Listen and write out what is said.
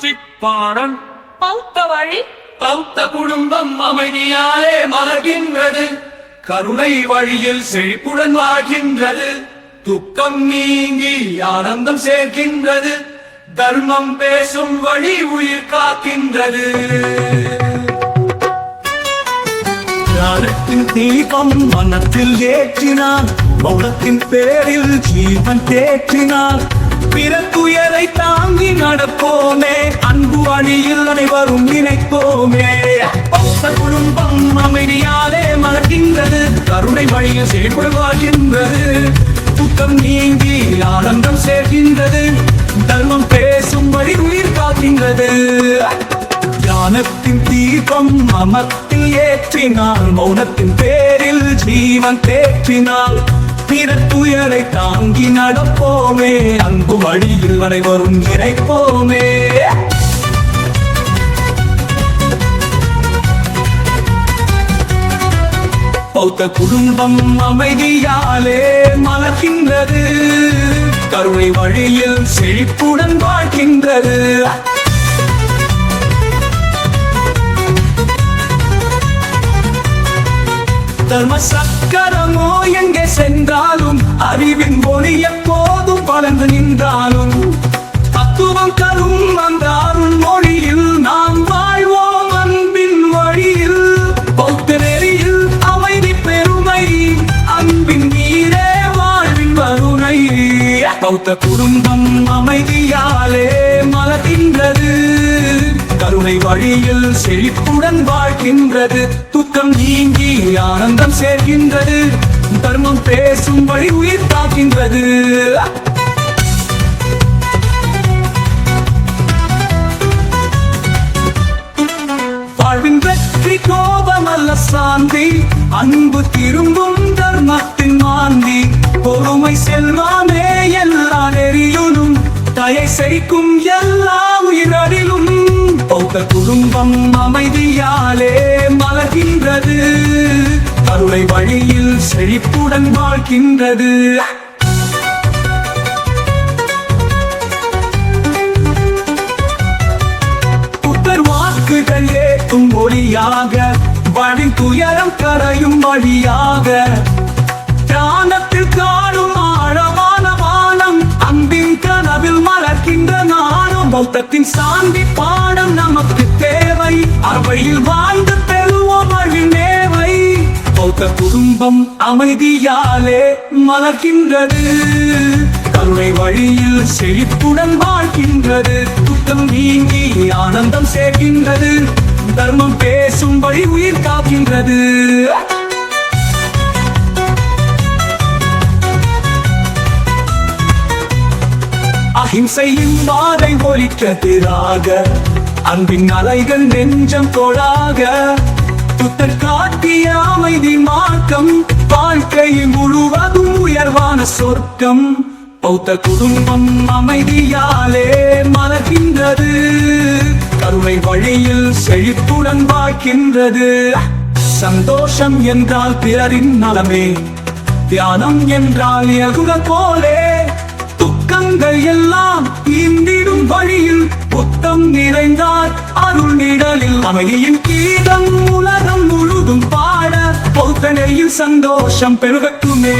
சிப்பாடன் பௌத்த வழி பௌத்த குடும்பம் அமைதியாலே மலர்கின்றது. கருணை வழியில் செழிப்புடன் வாழ்கின்றது. துக்கம் நீங்கி ஆனந்தம் சேர்க்கின்றது. தர்மம் பேசும் வழி உயிர் காக்கின்றது. ஞானத்தின் தீபம் மனத்தில் ஏற்றினார். மௌனத்தின் பேரில் ஜீவன் தேற்றினார். பிற துயரை தாங்கி நடப்போமே. அன்பு வழியில் அனைவரும் நினைப்போமே. பௌத்த குடும்பம் அமைதியாலே மலர்கின்றது. கருணை வழியில் செயல்படுவாகின்றது. துக்கம் நீங்கி ஆனந்தம் சேர்க்கின்றது. தர்மம் பேசும் வழி உயிர் காக்கின்றது. ஞானத்தின் தீபம் மமத்தில் ஏற்றினாள். மௌனத்தின் பேரில் ஜீவன் தேற்றினாள். பிற துயரை தாங்கி நடப்போமே. அன்பு வழியில் அனைவரும் நினைப்போமே. பௌத்த குடும்பம் அமைதியாலே மலர்கின்றது. கருணை வழியில் செழிப்புடன் வாழ்கின்றது. தர்ம சக்கரமோ எங்கே சென்றாலும் அறிவின் ஒளி எப்போதும் பலந்து நின்றாலும் தத்துவம் தரும் அந்த அருள் மொழியில் நாம் வாழ்வோம் அன்பின் வழியில். பௌத்த நெறியில் அமைதி பெருமை அன்பின் நீரே வாழ்வின் வருணை. பௌத்த குடும்பம் அமைதியாலே மலர்கின்றது. கருணை வழியில் செழிப்புடன் வாழ்கின்றது. துக்கம் நீங்கி ஆனந்தம் சேர்க்கின்றது. தர்மம் பேசும் வழி உயிர் காக்கின்றது. வாழ்வின் வெற்றி கோபம் அல்ல சாந்தி. அன்பு திரும்பும் தர்மத்தின் மாந்தி. பொறுமை செல்வாமே எல்லா நெறியிலும். தயை செய்கும் எல்லா உயிரிலும். பௌத்த குடும்பம் அமைதியாலே மலர்கின்றது. கருணை வழியில் செழிப்புடன் வாழ்கின்றது. புத்தர் வாக்குகள் ஏற்றும் ஒளியாக. வழி துயரம் கரையும் வழியாக. தியானத்தில் காணும் ஆழமான வானம். அன்பின் கனவில் மலர்கின்ற நானும். பௌத்தத்தின் சாந்தி பாடம் நமக்கு தேவை. அவையில் வாழ்ந்து பெறுவோம் வாழ்வின் தேவை. பௌத்த குடும்பம் அமைதியாலே மலர்கின்றது. கருணை வழியில் செழிப்புடன் வாழ்கின்றது. துக்கம் நீங்கி ஆனந்தம் சேர்க்கின்றது. தர்மம் பேசும் வழி உயிர் காக்கின்றது. அஹிம்சையின் வாதை ஒலிக்கதிராக. அன்பின் அலைகள் நெஞ்சம் தோழாக. புத்தர் காட்டிய அமைதி மார்க்கம். வாழ்க்கை முழுவதும் உயர்வான சொர்க்கம். பௌத்த குடும்பம் அமைதியாலே மலர்கின்றது. கருணை வழியில் செழிப்புடன் வாழ்கின்றது. சந்தோஷம் என்றால் பிறரின் நலமே. தியானம் என்றால் யகுட போலே. துக்கங்கள் எல்லாம் இந்திடும் வழியில். புத்தம் நிறைந்தார் அருள் நிழலில். அமைதியின் கீதம் உலகம் முழுதும் பாட. பௌத்த நெறியில் சந்தோஷம் பெருகட்டுமே.